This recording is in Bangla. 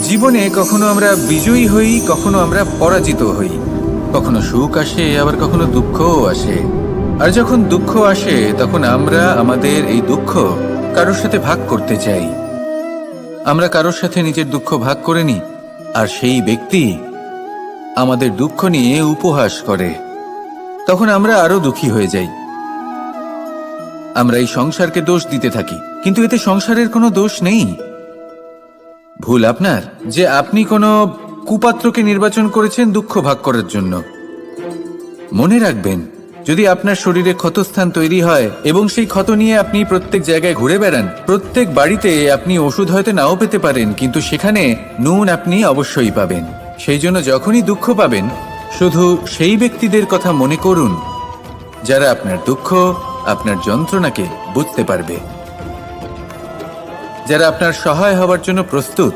জীবনে কখনো আমরা বিজয়ী হই, কখনো আমরা পরাজিত হই। কখনো সুখ আসে, আবার কখনো দুঃখও আসে। আর যখন দুঃখ আসে তখন আমরা আমাদের এই দুঃখ কারোর সাথে ভাগ করতে চাই। আমরা কারোর সাথে নিজের দুঃখ ভাগ করে নিই, আর সেই ব্যক্তি আমাদের দুঃখ নিয়ে উপহাস করে। তখন আমরা আরো দুঃখী হয়ে যাই। আমরা এই সংসারকে দোষ দিতে থাকি, কিন্তু এতে সংসারের কোনো দোষ নেই। ভুল আপনার যে আপনি কোনো কুপাত্রকে নির্বাচন করেছেন দুঃখ ভাগ করার জন্য। মনে রাখবেন, যদি আপনার শরীরে ক্ষতস্থান তৈরি হয় এবং সেই ক্ষত নিয়ে আপনি প্রত্যেক জায়গায় ঘুরে বেড়ান, প্রত্যেক বাড়িতে আপনি ওষুধ হয়তো নাও পেতে পারেন, কিন্তু সেখানে নুন আপনি অবশ্যই পাবেন। সেই জন্য যখনই দুঃখ পাবেন, শুধু সেই ব্যক্তিদের কথা মনে করুন যারা আপনার দুঃখ, আপনার যন্ত্রণাকে বুঝতে পারবে, যারা আপনার সহায় হবার জন্য প্রস্তুত।